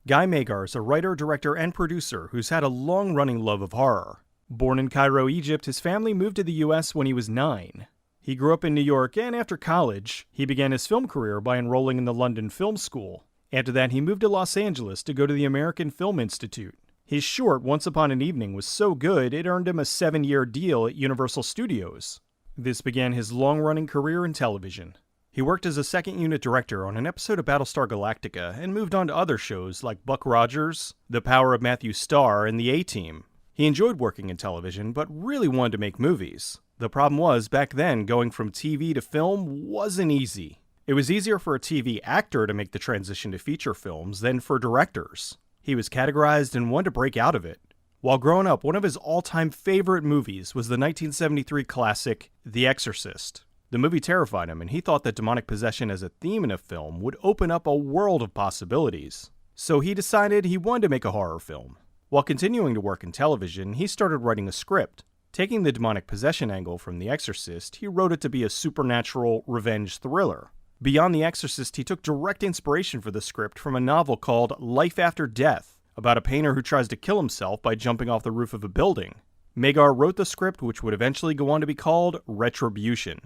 Guy Magar is a writer, director, and producer who's had a long-running love of horror. Born in Cairo, Egypt, his family moved to the US when he was 9. He grew up in New York, and after college, he began his film career by enrolling in the London Film School. After that, he moved to Los Angeles to go to the American Film Institute. His short, Once Upon an Evening, was so good it earned him a 7-year deal at Universal Studios. This began his long-running career in television. He worked as a second-unit director on an episode of Battlestar Galactica and moved on to other shows like Buck Rogers, The Power of Matthew Starr, and The A-Team. He enjoyed working in television, but really wanted to make movies. The problem was, back then, going from TV to film wasn't easy. It was easier for a TV actor to make the transition to feature films than for directors. He was categorized and wanted to break out of it. While growing up, one of his all-time favorite movies was the 1973 classic, The Exorcist. The movie terrified him, and he thought that demonic possession as a theme in a film would open up a world of possibilities. So he decided he wanted to make a horror film. While continuing to work in television, he started writing a script. Taking the demonic possession angle from The Exorcist, he wrote it to be a supernatural revenge thriller. Beyond The Exorcist, he took direct inspiration for the script from a novel called Life After Death, about a painter who tries to kill himself by jumping off the roof of a building. Magar wrote the script, which would eventually go on to be called Retribution.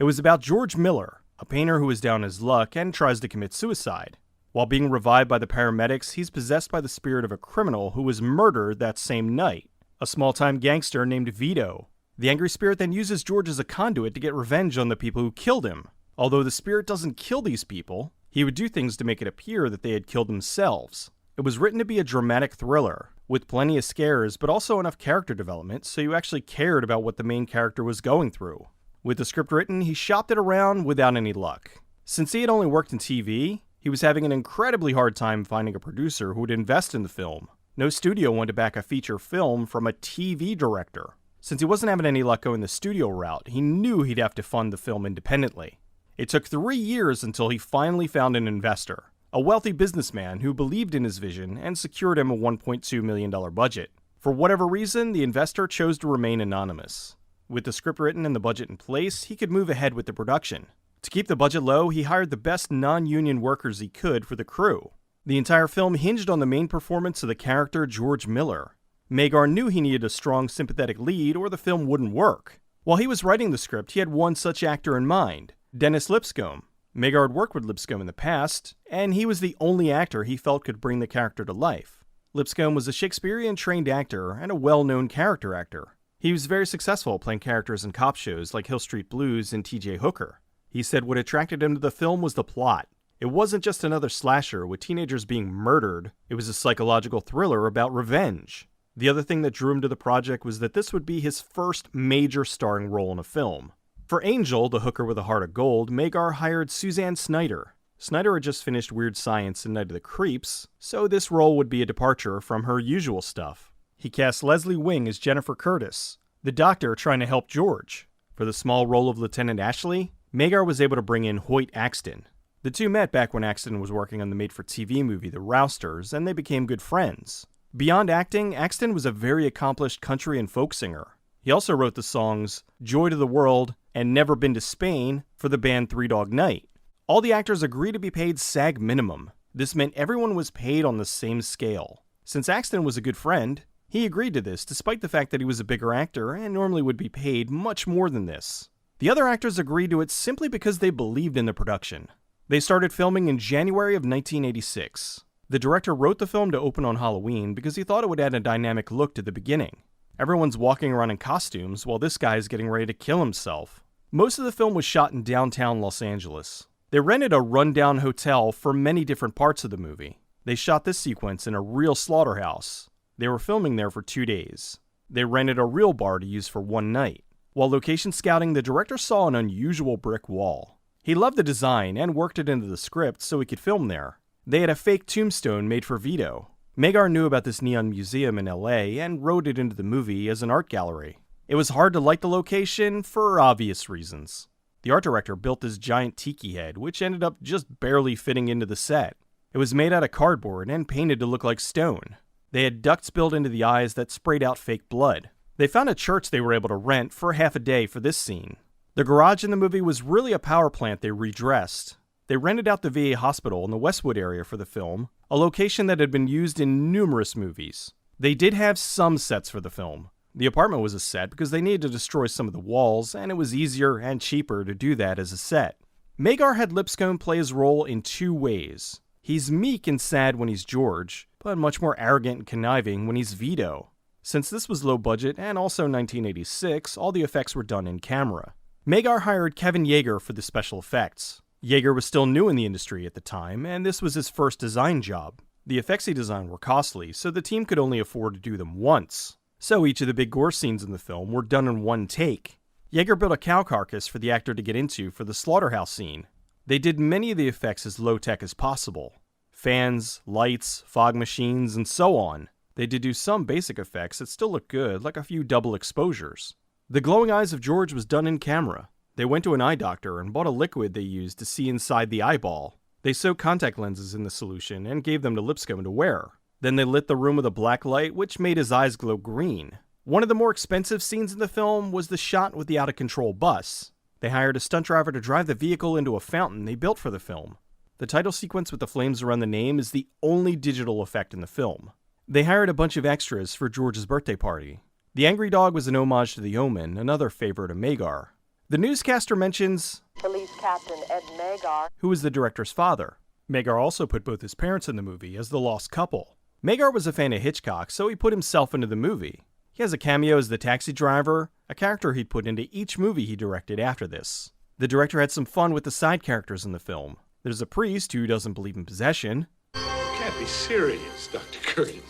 It was about George Miller, a painter who is down his luck and tries to commit suicide. While being revived by the paramedics, he's possessed by the spirit of a criminal who was murdered that same night, a small-time gangster named Vito. The angry spirit then uses George as a conduit to get revenge on the people who killed him. Although the spirit doesn't kill these people, he would do things to make it appear that they had killed themselves. It was written to be a dramatic thriller, with plenty of scares but also enough character development so you actually cared about what the main character was going through. With the script written, he shopped it around without any luck. Since he had only worked in TV, he was having an incredibly hard time finding a producer who would invest in the film. No studio wanted to back a feature film from a TV director. Since he wasn't having any luck going the studio route, he knew he'd have to fund the film independently. It took 3 years until he finally found an investor, a wealthy businessman who believed in his vision and secured him a $1.2 million budget. For whatever reason, the investor chose to remain anonymous. With the script written and the budget in place, he could move ahead with the production. To keep the budget low, he hired the best non-union workers he could for the crew. The entire film hinged on the main performance of the character George Miller. Magar knew he needed a strong, sympathetic lead or the film wouldn't work. While he was writing the script, he had one such actor in mind, Dennis Lipscomb. Magar had worked with Lipscomb in the past, and he was the only actor he felt could bring the character to life. Lipscomb was a Shakespearean-trained actor and a well-known character actor. He was very successful playing characters in cop shows like Hill Street Blues and T.J. Hooker. He said what attracted him to the film was the plot. It wasn't just another slasher with teenagers being murdered, it was a psychological thriller about revenge. The other thing that drew him to the project was that this would be his first major starring role in a film. For Angel, the hooker with a heart of gold, Magar hired Suzanne Snyder. Snyder had just finished Weird Science and Night of the Creeps, so this role would be a departure from her usual stuff. He cast Leslie Wing as Jennifer Curtis, the doctor trying to help George. For the small role of Lieutenant Ashley, Magar was able to bring in Hoyt Axton. The two met back when Axton was working on the made-for-TV movie The Rousters, and they became good friends. Beyond acting, Axton was a very accomplished country and folk singer. He also wrote the songs Joy to the World and Never Been to Spain for the band Three Dog Night. All the actors agreed to be paid SAG minimum. This meant everyone was paid on the same scale. Since Axton was a good friend, he agreed to this despite the fact that he was a bigger actor and normally would be paid much more than this. The other actors agreed to it simply because they believed in the production. They started filming in January of 1986. The director wrote the film to open on Halloween because he thought it would add a dynamic look to the beginning. Everyone's walking around in costumes while this guy is getting ready to kill himself. Most of the film was shot in downtown Los Angeles. They rented a rundown hotel for many different parts of the movie. They shot this sequence in a real slaughterhouse. They were filming there for 2 days. They rented a real bar to use for 1 night. While location scouting, the director saw an unusual brick wall. He loved the design and worked it into the script so he could film there. They had a fake tombstone made for Vito. Magar knew about this neon museum in LA and wrote it into the movie as an art gallery. It was hard to like the location for obvious reasons. The art director built this giant tiki head, which ended up just barely fitting into the set. It was made out of cardboard and painted to look like stone. They had ducts built into the eyes that sprayed out fake blood. They found a church they were able to rent for half a day for this scene. The garage in the movie was really a power plant they redressed. They rented out the VA hospital in the Westwood area for the film, a location that had been used in numerous movies. They did have some sets for the film. The apartment was a set because they needed to destroy some of the walls, and it was easier and cheaper to do that as a set. Magar had Lipscomb play his role in two ways. He's meek and sad when he's George, but much more arrogant and conniving when he's Vito. Since this was low budget and also 1986, all the effects were done in camera. Magar hired Kevin Yeager for the special effects. Yeager was still new in the industry at the time, and this was his first design job. The effects he designed were costly, so the team could only afford to do them once. So each of the big gore scenes in the film were done in one take. Yeager built a cow carcass for the actor to get into for the slaughterhouse scene. They did many of the effects as low-tech as possible. Fans, lights, fog machines, and so on. They did do some basic effects that still look good, like a few double exposures. The glowing eyes of George was done in camera. They went to an eye doctor and bought a liquid they used to see inside the eyeball. They soaked contact lenses in the solution and gave them to Lipscomb to wear. Then they lit the room with a black light, which made his eyes glow green. One of the more expensive scenes in the film was the shot with the out-of-control bus. They hired a stunt driver to drive the vehicle into a fountain they built for the film. The title sequence with the flames around the name is the only digital effect in the film. They hired a bunch of extras for George's birthday party. The angry dog was an homage to The Omen, another favorite of Magar. The newscaster mentions Police Captain Ed Magar, who was the director's father. Magar also put both his parents in the movie as the lost couple. Magar was a fan of Hitchcock, so he put himself into the movie. He has a cameo as the taxi driver, a character he'd put into each movie he directed after this. The director had some fun with the side characters in the film. There's a priest who doesn't believe in possession. You can't be serious, Dr. Curtis.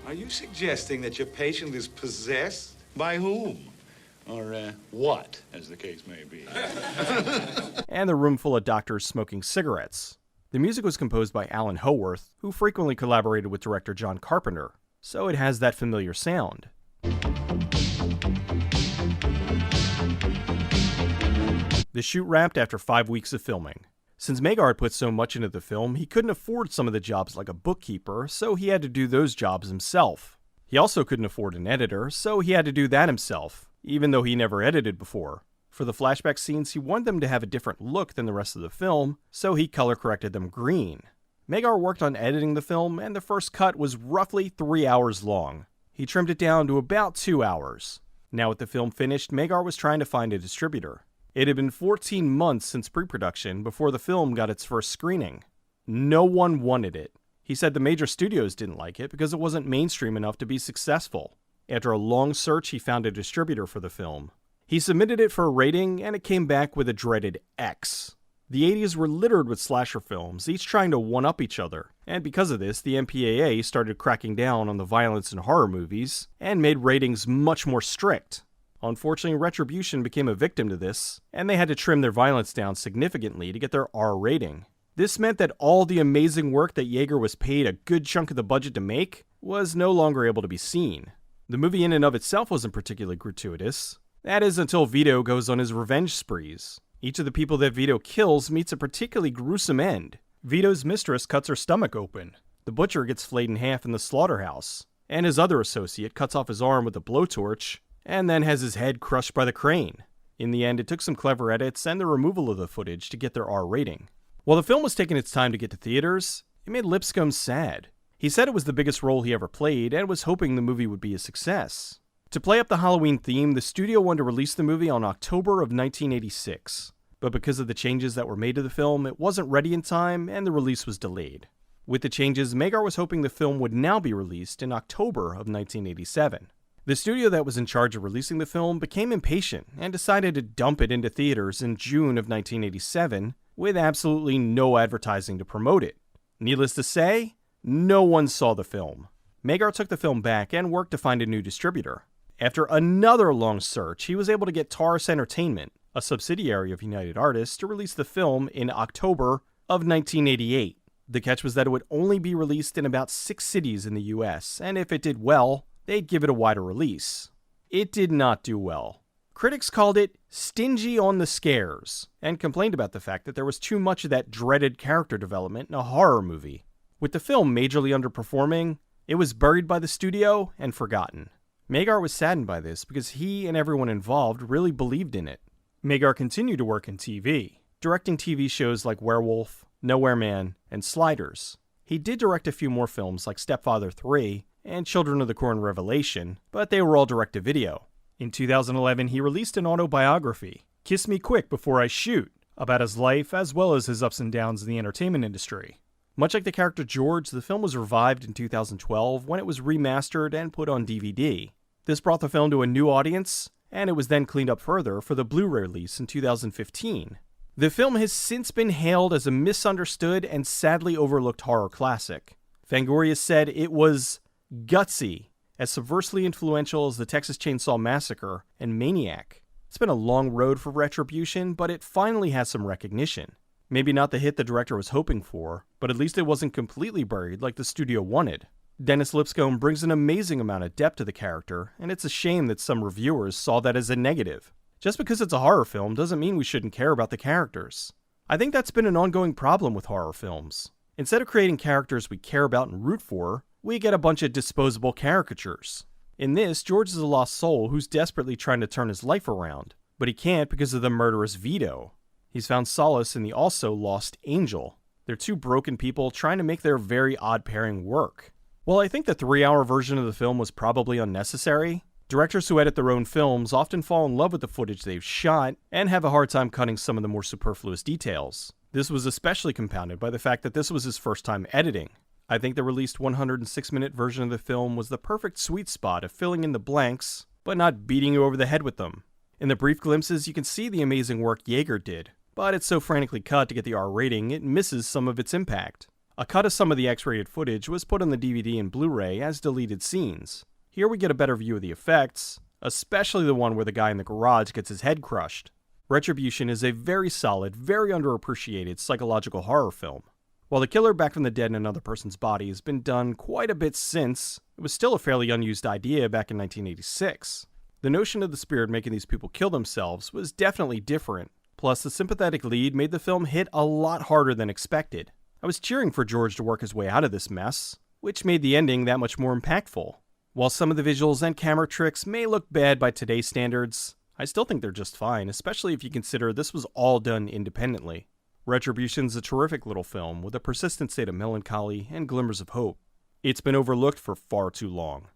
Are you suggesting that your patient is possessed? By whom? Or what, as the case may be. And the room full of doctors smoking cigarettes. The music was composed by Alan Howarth, who frequently collaborated with director John Carpenter, so it has that familiar sound. The shoot wrapped after 5 weeks of filming. Since Magar had put so much into the film, he couldn't afford some of the jobs like a bookkeeper, so he had to do those jobs himself. He also couldn't afford an editor, so he had to do that himself, even though he never edited before. For the flashback scenes, he wanted them to have a different look than the rest of the film, so he color corrected them green. Magar worked on editing the film, and the first cut was roughly 3 hours long. He trimmed it down to about 2 hours. Now with the film finished, Magar was trying to find a distributor. It had been 14 months since pre-production before the film got its first screening. No one wanted it. He said the major studios didn't like it because it wasn't mainstream enough to be successful. After a long search, he found a distributor for the film. He submitted it for a rating, and it came back with a dreaded X. The 80s were littered with slasher films, each trying to one-up each other, and because of this, the MPAA started cracking down on the violence in horror movies, and made ratings much more strict. Unfortunately, Retribution became a victim to this, and they had to trim their violence down significantly to get their R rating. This meant that all the amazing work that Yeager was paid a good chunk of the budget to make was no longer able to be seen. The movie in and of itself wasn't particularly gratuitous. That is until Vito goes on his revenge sprees. Each of the people that Vito kills meets a particularly gruesome end. Vito's mistress cuts her stomach open. The butcher gets flayed in half in the slaughterhouse. And his other associate cuts off his arm with a blowtorch, and then has his head crushed by the crane. In the end, it took some clever edits and the removal of the footage to get their R rating. While the film was taking its time to get to theaters, it made Lipscomb sad. He said it was the biggest role he ever played and was hoping the movie would be a success. To play up the Halloween theme, the studio wanted to release the movie on October of 1986. But because of the changes that were made to the film, it wasn't ready in time and the release was delayed. With the changes, Magar was hoping the film would now be released in October of 1987. The studio that was in charge of releasing the film became impatient and decided to dump it into theaters in June of 1987 with absolutely no advertising to promote it. Needless to say, no one saw the film. Magar took the film back and worked to find a new distributor. After another long search, he was able to get Taurus Entertainment, a subsidiary of United Artists, to release the film in October of 1988. The catch was that it would only be released in about 6 cities in the US, and if it did well, they'd give it a wider release. It did not do well. Critics called it stingy on the scares, and complained about the fact that there was too much of that dreaded character development in a horror movie. With the film majorly underperforming, it was buried by the studio and forgotten. Magar was saddened by this because he and everyone involved really believed in it. Magar continued to work in TV, directing TV shows like Werewolf, Nowhere Man, and Sliders. He did direct a few more films like Stepfather 3 and Children of the Corn Revelation, but they were all direct-to-video. In 2011, he released an autobiography, Kiss Me Quick Before I Shoot, about his life as well as his ups and downs in the entertainment industry. Much like the character George, the film was revived in 2012 when it was remastered and put on DVD. This brought the film to a new audience, and it was then cleaned up further for the Blu-ray release in 2015. The film has since been hailed as a misunderstood and sadly overlooked horror classic. Fangoria said it was gutsy, as subversely influential as the Texas Chainsaw Massacre and Maniac. It's been a long road for Retribution, but it finally has some recognition. Maybe not the hit the director was hoping for, but at least it wasn't completely buried like the studio wanted. Dennis Lipscomb brings an amazing amount of depth to the character, and it's a shame that some reviewers saw that as a negative. Just because it's a horror film doesn't mean we shouldn't care about the characters. I think that's been an ongoing problem with horror films. Instead of creating characters we care about and root for, we get a bunch of disposable caricatures. In this, George is a lost soul who's desperately trying to turn his life around, but he can't because of the murderous Vito. He's found solace in the also lost Angel. They're two broken people trying to make their very odd pairing work. While I think the 3-hour version of the film was probably unnecessary, directors who edit their own films often fall in love with the footage they've shot and have a hard time cutting some of the more superfluous details. This was especially compounded by the fact that this was his first time editing. I think the released 106-minute version of the film was the perfect sweet spot of filling in the blanks, but not beating you over the head with them. In the brief glimpses, you can see the amazing work Yeager did, but it's so frantically cut to get the R rating, it misses some of its impact. A cut of some of the X-rated footage was put on the DVD and Blu-ray as deleted scenes. Here we get a better view of the effects, especially the one where the guy in the garage gets his head crushed. Retribution is a very solid, very underappreciated psychological horror film. While the killer back from the dead in another person's body has been done quite a bit since, it was still a fairly unused idea back in 1986. The notion of the spirit making these people kill themselves was definitely different, plus the sympathetic lead made the film hit a lot harder than expected. I was cheering for George to work his way out of this mess, which made the ending that much more impactful. While some of the visuals and camera tricks may look bad by today's standards, I still think they're just fine, especially if you consider this was all done independently. Retribution's a terrific little film with a persistent state of melancholy and glimmers of hope. It's been overlooked for far too long.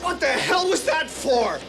What the hell was that for?